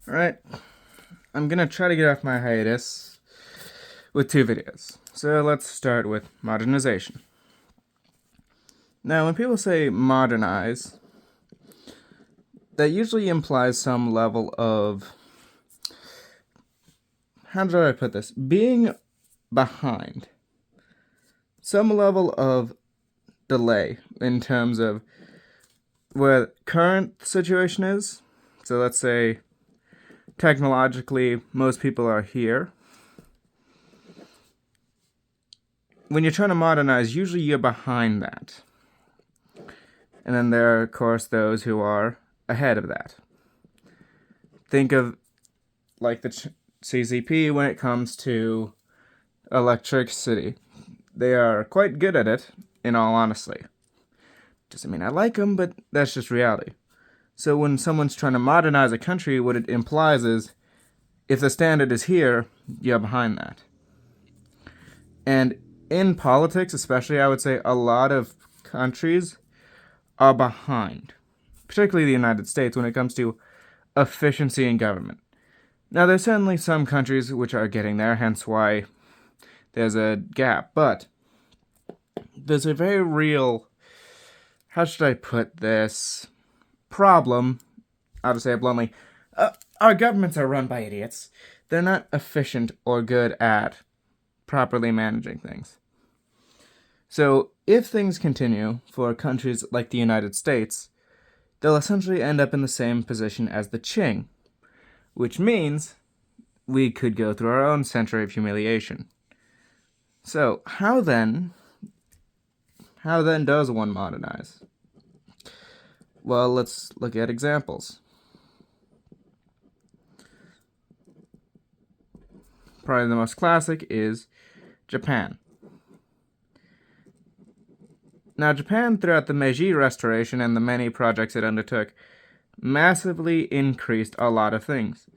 Alright, I'm gonna try to get off my hiatus with 2 videos. So let's start with modernization. Now, when people say modernize, that usually implies some level of, how do I put this? Being behind. Some level of delay in terms of where the current situation is. So let's say technologically most people are here. When you're trying to modernize, usually you're behind that. And then there are, of course, those who are ahead of that. Think of like the CCP when it comes to electricity. They are quite good at it, in all honesty. Doesn't mean I like them, but that's just reality. So when someone's trying to modernize a country, what it implies is, if the standard is here, you're behind that. And in politics, especially, I would say a lot of countries are behind, particularly the United States, when it comes to efficiency in government. Now, there's certainly some countries which are getting there, hence why there's a gap, but there's a very real, how should I put this, problem. I'll just say it bluntly. Our governments are run by idiots. They're not efficient or good at properly managing things. So if things continue for countries like the United States, they'll essentially end up in the same position as the Qing, which means we could go through our own century of humiliation. So how then does one modernize? Well, let's look at examples. Probably the most classic is Japan. Now, Japan, throughout the Meiji Restoration and the many projects it undertook, massively increased a lot of things.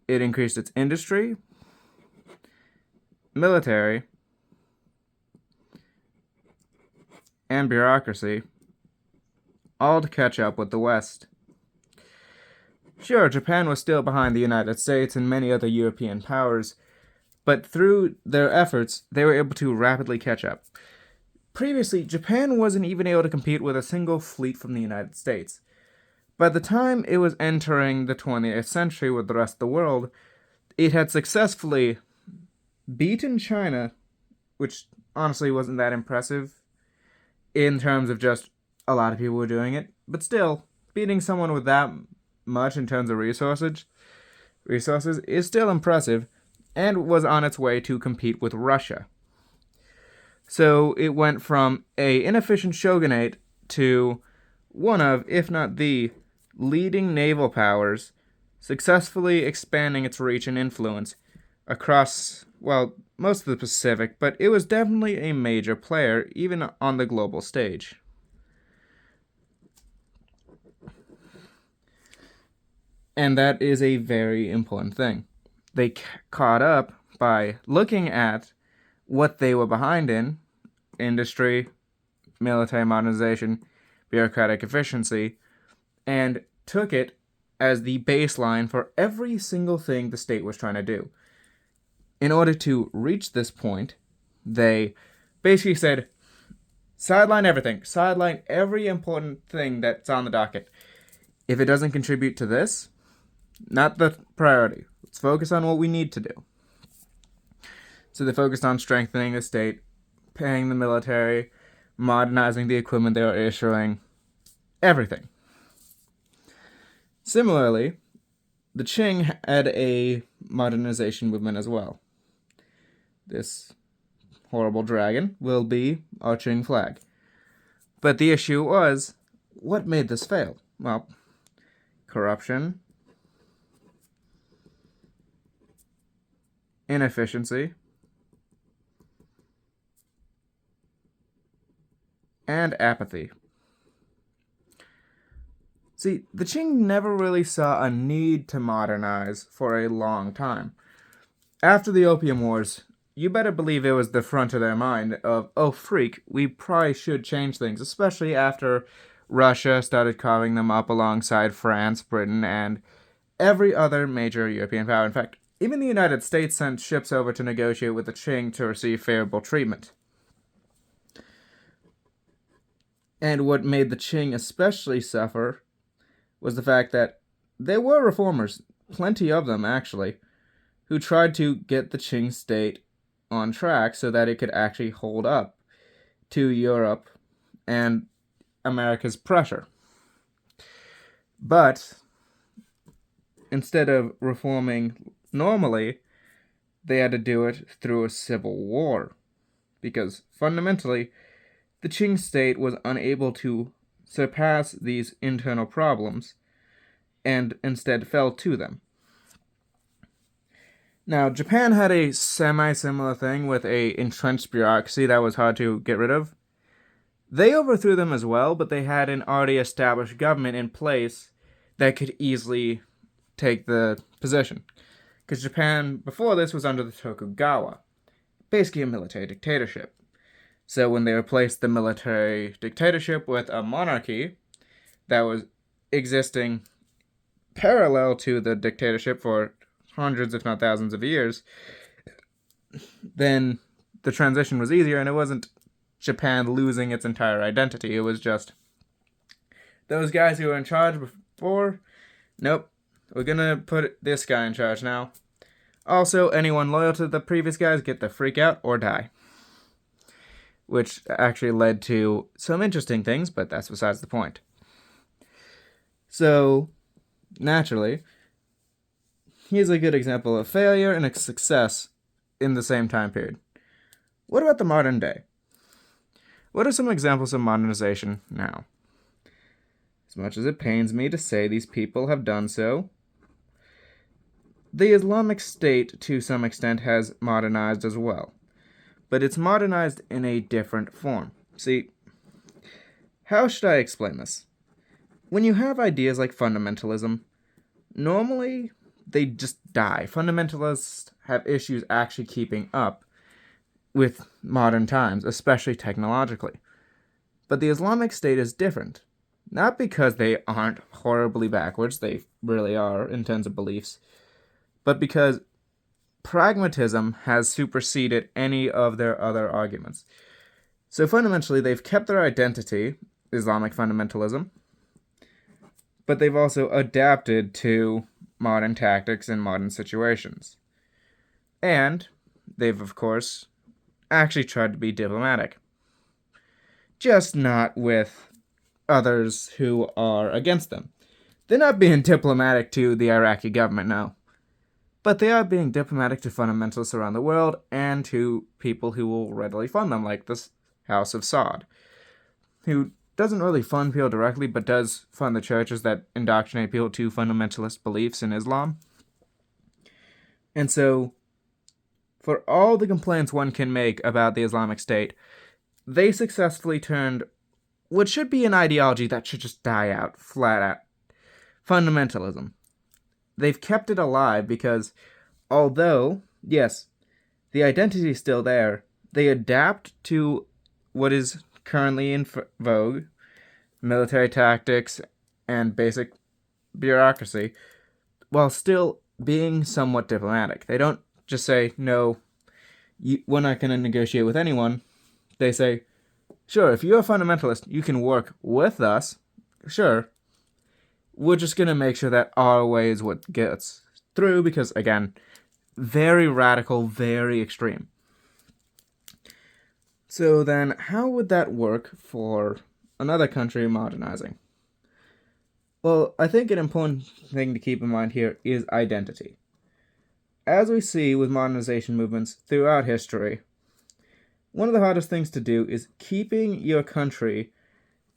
It increased its industry, military, and bureaucracy, all to catch up with the West. Sure, Japan was still behind the United States and many other European powers, but through their efforts, they were able to rapidly catch up. Previously, Japan wasn't even able to compete with a single fleet from the United States. By the time it was entering the 20th century with the rest of the world, it had successfully beaten China, which honestly wasn't that impressive in terms of just a lot of people were doing it, but still, beating someone with that much in terms of resources is still impressive, and was on its way to compete with Russia. So it went from a inefficient shogunate to one of, if not the, leading naval powers, successfully expanding its reach and influence across, well, most of the Pacific, but it was definitely a major player, even on the global stage. And that is a very important thing. They caught up by looking at what they were behind in: industry, military modernization, bureaucratic efficiency, and took it as the baseline for every single thing the state was trying to do. In order to reach this point, they basically said, sideline everything, sideline every important thing that's on the docket. If it doesn't contribute to this, not the priority. Let's focus on what we need to do. So they focused on strengthening the state, paying the military, modernizing the equipment they were issuing, everything. Similarly, the Qing had a modernization movement as well. This horrible dragon will be our Qing flag. But the issue was, what made this fail? Well, corruption, inefficiency, and apathy. See, the Qing never really saw a need to modernize for a long time. After the Opium Wars, you better believe it was the front of their mind of, oh freak, we probably should change things, especially after Russia started carving them up alongside France, Britain, and every other major European power. In fact, even the United States sent ships over to negotiate with the Qing to receive favorable treatment. And what made the Qing especially suffer was the fact that there were reformers, plenty of them actually, who tried to get the Qing state on track so that it could actually hold up to Europe and America's pressure. But instead of reforming normally, they had to do it through a civil war. Because fundamentally, the Qing state was unable to surpass these internal problems and instead fell to them. Now, Japan had a semi-similar thing with a entrenched bureaucracy that was hard to get rid of. They overthrew them as well, but they had an already established government in place that could easily take the position. Because Japan, before this, was under the Tokugawa, basically a military dictatorship. So when they replaced the military dictatorship with a monarchy that was existing parallel to the dictatorship for hundreds, if not thousands of years, then the transition was easier, and it wasn't Japan losing its entire identity. It was just those guys who were in charge before, nope, we're gonna put this guy in charge now. Also, anyone loyal to the previous guys get the freak out or die. Which actually led to some interesting things, but that's besides the point. So, naturally, here's a good example of failure and a success in the same time period. What about the modern day? What are some examples of modernization now? As much as it pains me to say these people have done so, the Islamic State, to some extent, has modernized as well. But it's modernized in a different form. See, how should I explain this? When you have ideas like fundamentalism, normally they just die. Fundamentalists have issues actually keeping up with modern times, especially technologically. But the Islamic State is different. Not because they aren't horribly backwards, they really are in terms of beliefs, but because pragmatism has superseded any of their other arguments. So fundamentally, they've kept their identity, Islamic fundamentalism, but they've also adapted to modern tactics and modern situations. And they've, of course, actually tried to be diplomatic. Just not with others who are against them. They're not being diplomatic to the Iraqi government, no. But they are being diplomatic to fundamentalists around the world and to people who will readily fund them, like this House of Saud, who doesn't really fund people directly, but does fund the churches that indoctrinate people to fundamentalist beliefs in Islam. And so, for all the complaints one can make about the Islamic State, they successfully turned what should be an ideology that should just die out, flat out, fundamentalism. They've kept it alive because, although, yes, the identity is still there, they adapt to what is currently in vogue, military tactics and basic bureaucracy, while still being somewhat diplomatic. They don't just say, no, we're not going to negotiate with anyone. They say, sure, if you're a fundamentalist, you can work with us, sure. We're just going to make sure that our way is what gets through because, again, very radical, very extreme. So then, how would that work for another country modernizing? Well, I think an important thing to keep in mind here is identity. As we see with modernization movements throughout history, one of the hardest things to do is keeping your country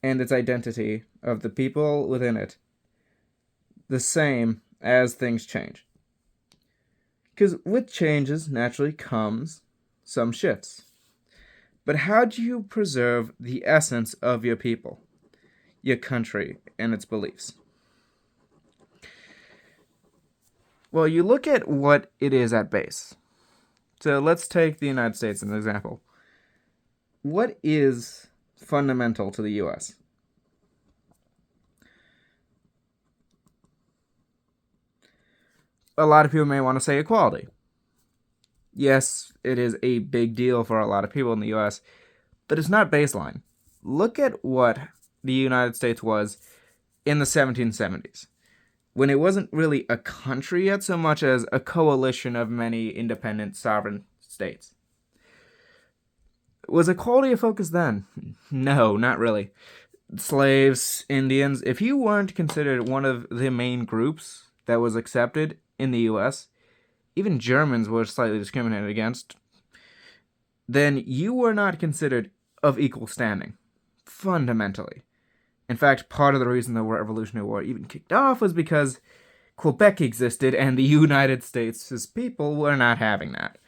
and its identity of the people within it the same as things change. Because with changes naturally comes some shifts. But how do you preserve the essence of your people, your country, and its beliefs? Well, you look at what it is at base. So let's take the United States as an example. What is fundamental to the U.S.? a lot of people may want to say equality. Yes, it is a big deal for a lot of people in the US, but it's not baseline. Look at what the United States was in the 1770s, when it wasn't really a country yet so much as a coalition of many independent sovereign states. Was equality a focus then? No, not really. Slaves, Indians, if you weren't considered one of the main groups that was accepted in the US, even Germans were slightly discriminated against, then you were not considered of equal standing, fundamentally. In fact, part of the reason the Revolutionary War even kicked off was because Quebec existed and the United States' people were not having that.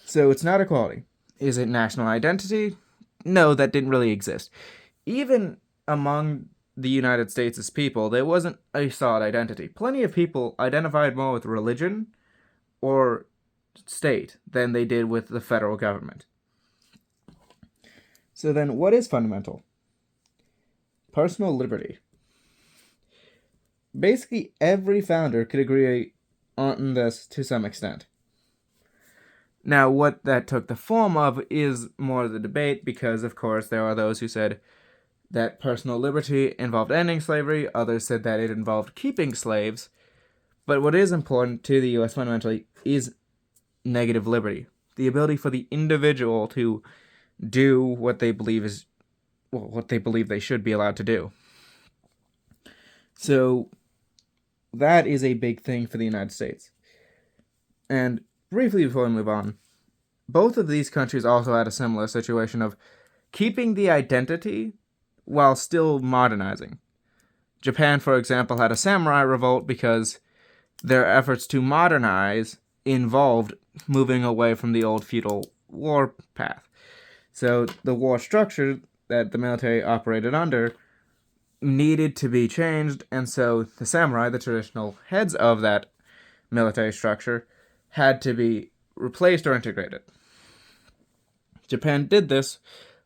So it's not equality. Is it national identity? No, that didn't really exist. Even among the United States' people, there wasn't a solid identity. Plenty of people identified more with religion or state than they did with the federal government. So then, what is fundamental? Personal liberty. Basically, every founder could agree on this to some extent. Now, what that took the form of is more of the debate because, of course, there are those who said that personal liberty involved ending slavery, others said that it involved keeping slaves. But what is important to the US fundamentally is negative liberty, the ability for the individual to do what they believe is what they believe they should be allowed to do. So that is a big thing for the United States. And briefly before we move on, both of these countries also had a similar situation of keeping the identity while still modernizing. Japan, for example, had a samurai revolt because their efforts to modernize involved moving away from the old feudal war path. So the war structure that the military operated under needed to be changed, and so the samurai, the traditional heads of that military structure, had to be replaced or integrated. Japan did this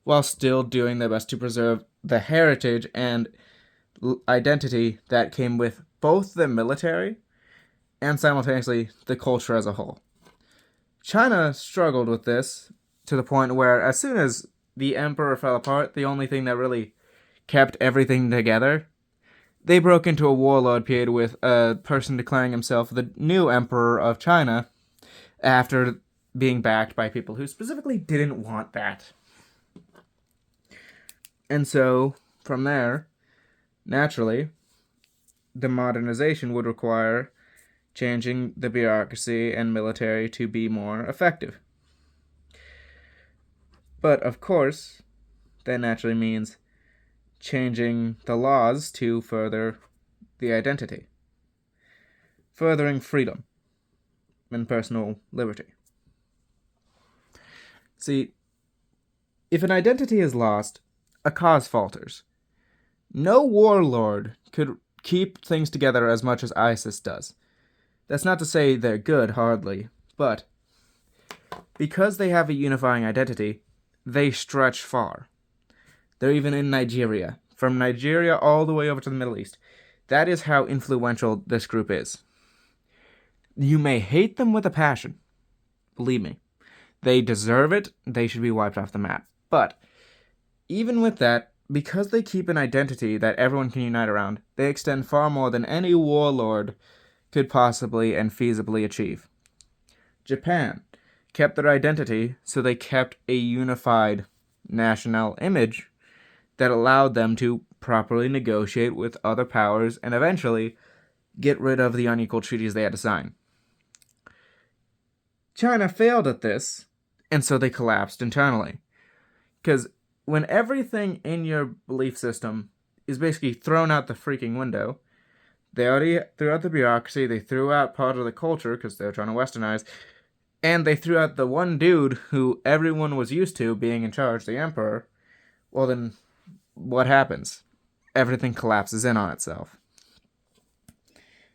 while still doing their best to preserve the heritage and identity that came with both the military and simultaneously the culture as a whole. China struggled with this to the point where as soon as the emperor fell apart, the only thing that really kept everything together, they broke into a warlord period with a person declaring himself the new emperor of China after being backed by people who specifically didn't want that. And so, from there, naturally, the modernization would require changing the bureaucracy and military to be more effective. But, of course, that naturally means changing the laws to further the identity, furthering freedom and personal liberty. See, if an identity is lost, a cause falters. No warlord could keep things together as much as ISIS does. That's not to say they're good, hardly, but because they have a unifying identity, they stretch far. They're even in Nigeria, from Nigeria all the way over to the Middle East. That is how influential this group is. You may hate them with a passion. Believe me. They deserve it. They should be wiped off the map. But even with that, because they keep an identity that everyone can unite around, they extend far more than any warlord could possibly and feasibly achieve. Japan kept their identity, so they kept a unified national image that allowed them to properly negotiate with other powers and eventually get rid of the unequal treaties they had to sign. China failed at this, and so they collapsed internally. Because when everything in your belief system is basically thrown out the freaking window, they already threw out the bureaucracy, they threw out part of the culture because they're trying to westernize, and they threw out the one dude who everyone was used to being in charge, the emperor. Well, then what happens? Everything collapses in on itself.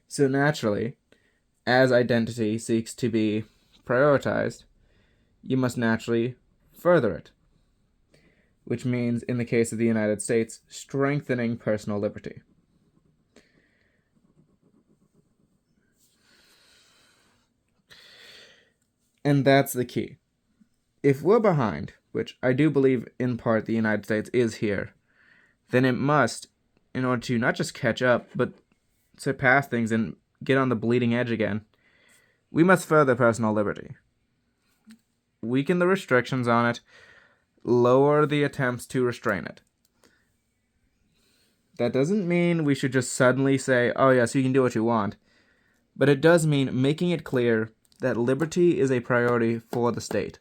So naturally, as identity seeks to be prioritized, you must naturally further it. Which means, in the case of the United States, strengthening personal liberty. And that's the key. If we're behind, which I do believe in part the United States is here, then it must, in order to not just catch up, but surpass things and get on the bleeding edge again, we must further personal liberty. Weaken the restrictions on it, lower the attempts to restrain it. That doesn't mean we should just suddenly say, oh yes, you can do what you want. But it does mean making it clear that liberty is a priority for the state.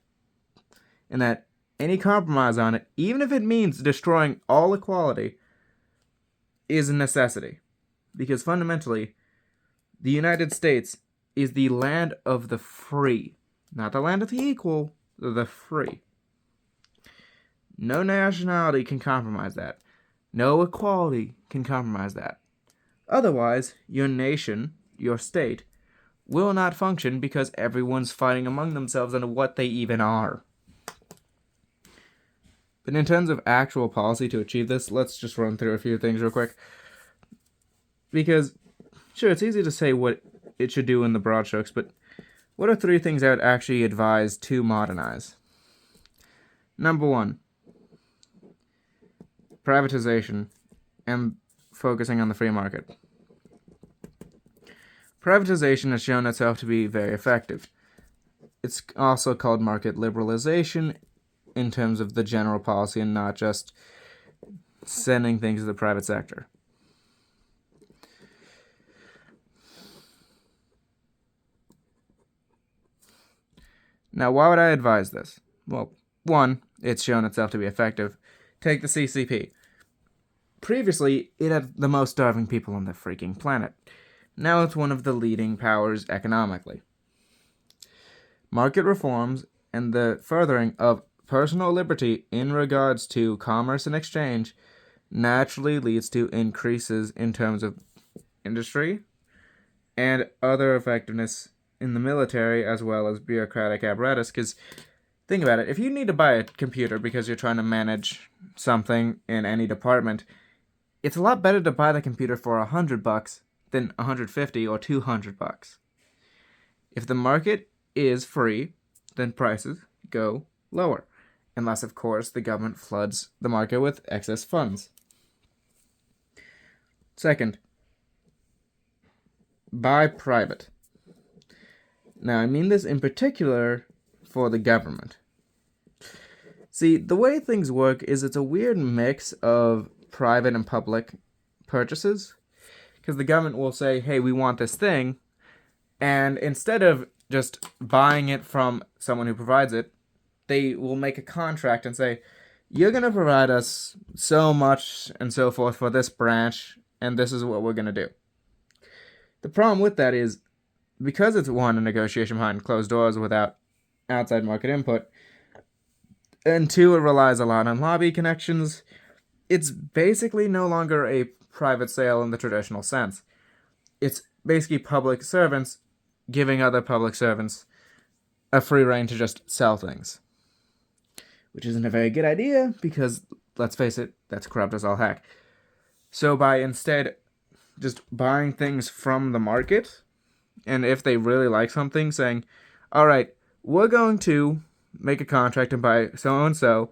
And that any compromise on it, even if it means destroying all equality, is a necessity. Because fundamentally, the United States is the land of the free. Not the land of the equal, the free. No nationality can compromise that. No equality can compromise that. Otherwise, your nation, your state, will not function because everyone's fighting among themselves on what they even are. But in terms of actual policy to achieve this, let's just run through a few things real quick. Because, sure, it's easy to say what it should do in the broad strokes, but what are 3 things I would actually advise to modernize? Number 1, privatization and focusing on the free market. Privatization has shown itself to be very effective. It's also called market liberalization in terms of the general policy and not just sending things to the private sector. Now, why would I advise this? Well, 1, it's shown itself to be effective. Take the CCP. Previously, it had the most starving people on the freaking planet. Now it's one of the leading powers economically. Market reforms and the furthering of personal liberty in regards to commerce and exchange naturally leads to increases in terms of industry and other effectiveness in the military as well as bureaucratic apparatus. Because think about it, if you need to buy a computer because you're trying to manage something in any department, it's a lot better to buy the computer for $100 than $150 or $200. If the market is free, then prices go lower, unless of course the government floods the market with excess funds. Second, buy private. Now, I mean this in particular for the government. See, the way things work is it's a weird mix of private and public purchases, because the government will say, hey, we want this thing, and instead of just buying it from someone who provides it, they will make a contract and say, you're going to provide us so much and so forth for this branch, and this is what we're going to do. The problem with that is, because it's 1, a negotiation behind closed doors without outside market input, and 2, it relies a lot on lobby connections, it's basically no longer a private sale in the traditional sense. It's basically public servants giving other public servants a free rein to just sell things. Which isn't a very good idea because, let's face it, that's corrupt as all heck. So by instead just buying things from the market, and if they really like something, saying, alright, we're going to make a contract and buy so-and-so,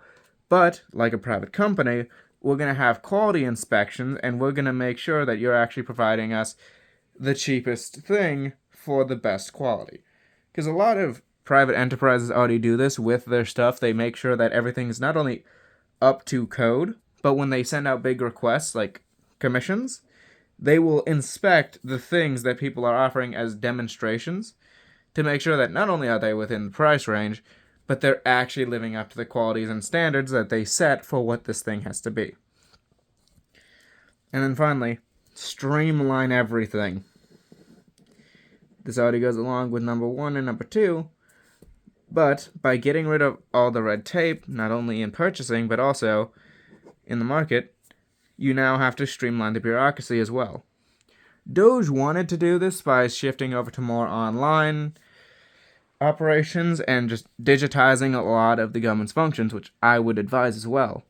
but, like a private company, we're going to have quality inspections, and we're going to make sure that you're actually providing us the cheapest thing for the best quality. Because a lot of private enterprises already do this with their stuff. They make sure that everything is not only up to code, but when they send out big requests, like commissions, they will inspect the things that people are offering as demonstrations to make sure that not only are they within the price range, but they're actually living up to the qualities and standards that they set for what this thing has to be. And then finally, streamline everything. This already goes along with number 1 and number 2, but by getting rid of all the red tape, not only in purchasing, but also in the market, you now have to streamline the bureaucracy as well. Doge wanted to do this by shifting over to more online operations and just digitizing a lot of the government's functions, which I would advise as well.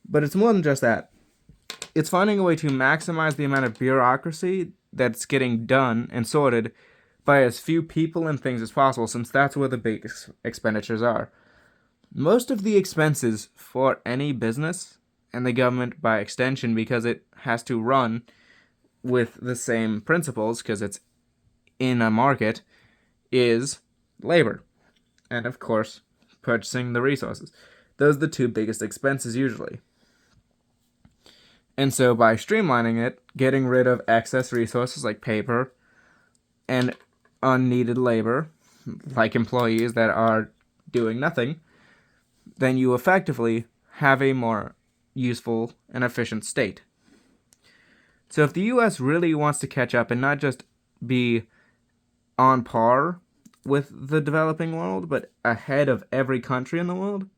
But it's more than just that. It's finding a way to maximize the amount of bureaucracy that's getting done and sorted by as few people and things as possible, since that's where the big expenditures are. Most of the expenses for any business, and the government by extension, because it has to run with the same principles, because it's in a market, is labor. And of course, purchasing the resources. Those are the two biggest expenses usually. And so by streamlining it, getting rid of excess resources like paper and unneeded labor, like employees that are doing nothing, then you effectively have a more useful and efficient state. So if the US really wants to catch up and not just be on par with the developing world, but ahead of every country in the world,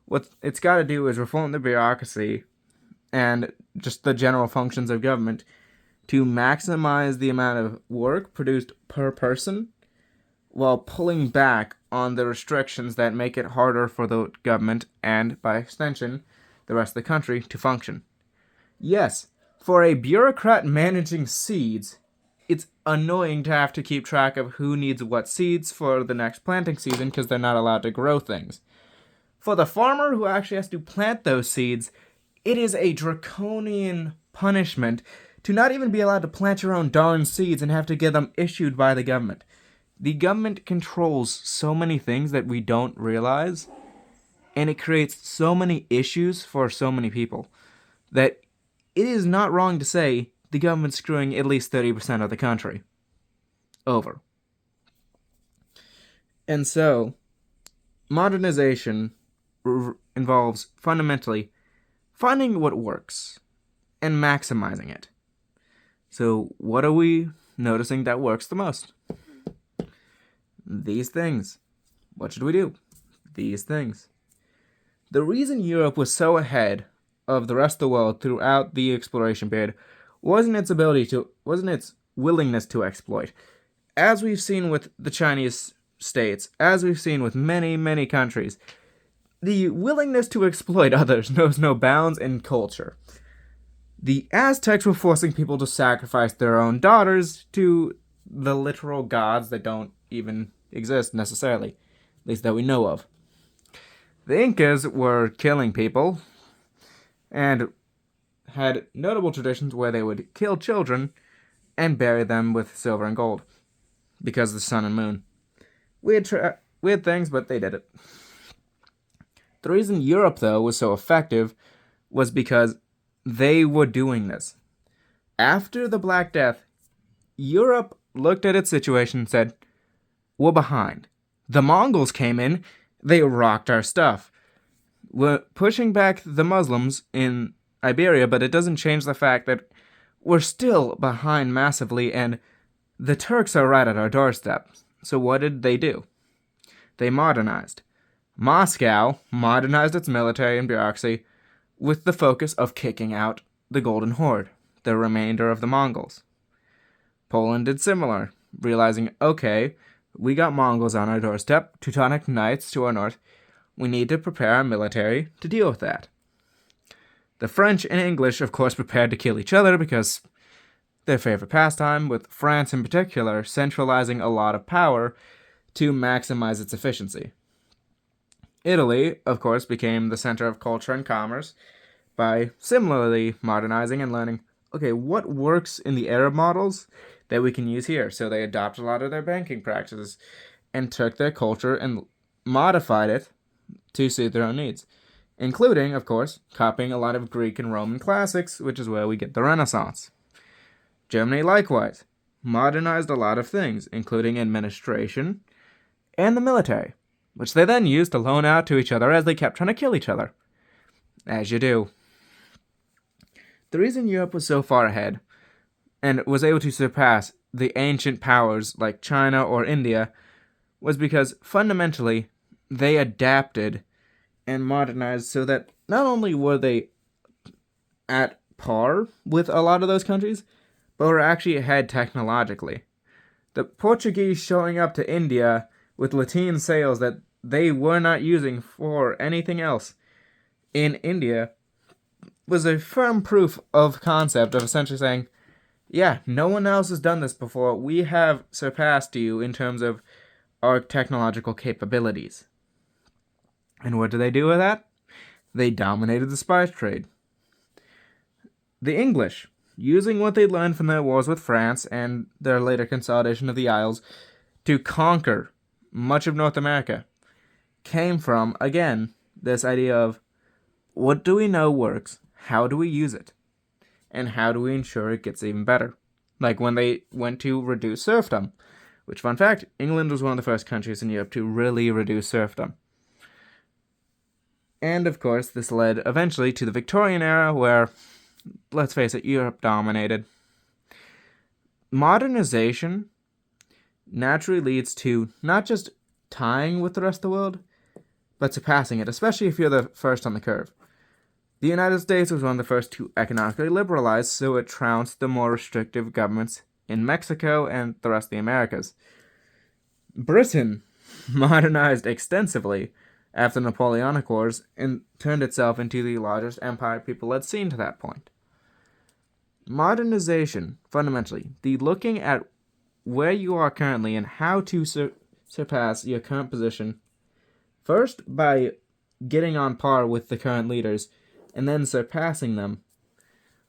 what it's got to do is reform the bureaucracy and just the general functions of government to maximize the amount of work produced per person while pulling back on the restrictions that make it harder for the government and, by extension, the rest of the country to function. Yes, for a bureaucrat managing seeds, it's annoying to have to keep track of who needs what seeds for the next planting season because they're not allowed to grow things. For the farmer who actually has to plant those seeds, it is a draconian punishment to not even be allowed to plant your own darn seeds and have to get them issued by the government. The government controls so many things that we don't realize, and it creates so many issues for so many people that it is not wrong to say the government's screwing at least 30% of the country over. And so, modernization involves fundamentally finding what works and maximizing it. So, what are we noticing that works the most? These things. What should we do? These things. The reason Europe was so ahead of the rest of the world throughout the exploration period wasn't its willingness to exploit. As we've seen with the Chinese states, as we've seen with many, many countries, the willingness to exploit others knows no bounds in culture. The Aztecs were forcing people to sacrifice their own daughters to the literal gods that don't even exist necessarily, at least that we know of. The Incas were killing people and had notable traditions where they would kill children and bury them with silver and gold because of the sun and moon. Weird things, but they did it. The reason Europe, though, was so effective was because they were doing this. After the Black Death, Europe looked at its situation and said, we're behind. The Mongols came in, they rocked our stuff. We're pushing back the Muslims in Iberia, but it doesn't change the fact that we're still behind massively, and the Turks are right at our doorstep. So what did they do? They modernized. Moscow modernized its military and bureaucracy with the focus of kicking out the Golden Horde, the remainder of the Mongols. Poland did similar, realizing, okay, we got Mongols on our doorstep, Teutonic Knights to our north. We need to prepare our military to deal with that. The French and English, of course, prepared to kill each other because their favorite pastime, with France in particular centralizing a lot of power to maximize its efficiency. Italy, of course, became the center of culture and commerce by similarly modernizing and learning, okay, what works in the Arab models that we can use here? So they adopted a lot of their banking practices and took their culture and modified it to suit their own needs, including, of course, copying a lot of Greek and Roman classics, which is where we get the Renaissance. Germany, likewise, modernized a lot of things, including administration and the military, which they then used to loan out to each other as they kept trying to kill each other. As you do. The reason Europe was so far ahead and was able to surpass the ancient powers like China or India was because fundamentally they adapted and modernized so that not only were they at par with a lot of those countries, but were actually ahead technologically. The Portuguese showing up to India with lateen sails that they were not using for anything else in India was a firm proof of concept of essentially saying, Yeah, no one else has done this before. We have surpassed you in terms of our technological capabilities. And what do they do with that? They dominated the spice trade. The English, using what they learned from their wars with France and their later consolidation of the Isles to conquer much of North America, came from, again, this idea of what do we know works, how do we use it, and how do we ensure it gets even better? Like when they went to reduce serfdom, which, fun fact, England was one of the first countries in Europe to really reduce serfdom. And of course, this led eventually to the Victorian era, where, let's face it, Europe dominated. Modernization naturally leads to not just tying with the rest of the world, but surpassing it, especially if you're the first on the curve. The United States was one of the first to economically liberalize, so it trounced the more restrictive governments in Mexico and the rest of the Americas. Britain modernized extensively after the Napoleonic Wars and turned itself into the largest empire people had seen to that point. Modernization, fundamentally, the looking at where you are currently and how to surpass your current position, first by getting on par with the current leaders and then surpassing them,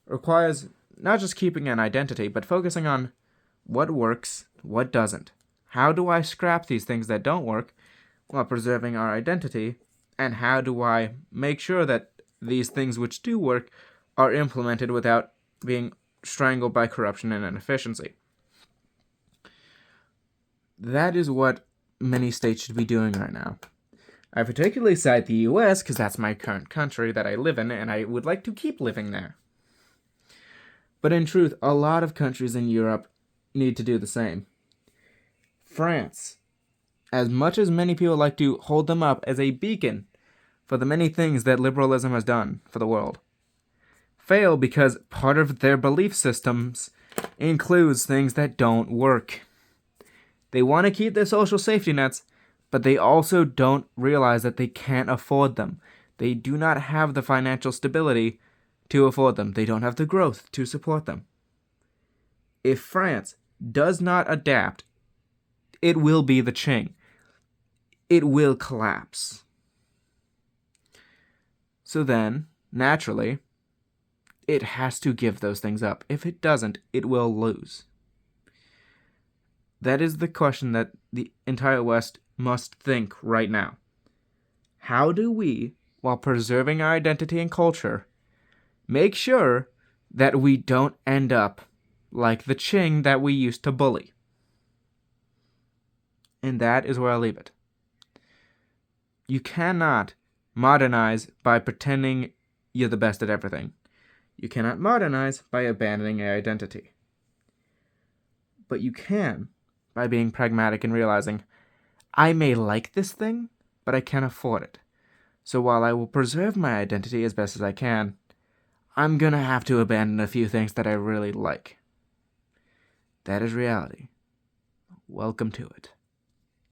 requires not just keeping an identity, but focusing on what works, what doesn't. How do I scrap these things that don't work while preserving our identity? And how do I make sure that these things which do work are implemented without being strangled by corruption and inefficiency? That is what many states should be doing right now. I particularly cite the US because that's my current country that I live in, and I would like to keep living there. But in truth, a lot of countries in Europe need to do the same. France, as much as many people like to hold them up as a beacon for the many things that liberalism has done for the world, fail because part of their belief systems includes things that don't work. They want to keep their social safety nets, but they also don't realize that they can't afford them. They do not have the financial stability to afford them. They don't have the growth to support them. If France does not adapt, it will be the Qing. It will collapse. So then, naturally, it has to give those things up. If it doesn't, it will lose. That is the question that the entire West must think right now. How do we, while preserving our identity and culture, make sure that we don't end up like the Qing that we used to bully? And that is where I'll leave it. You cannot modernize by pretending you're the best at everything. You cannot modernize by abandoning your identity. But you can by being pragmatic and realizing, I may like this thing, but I can't afford it. So while I will preserve my identity as best as I can, I'm gonna have to abandon a few things that I really like. That is reality. Welcome to it.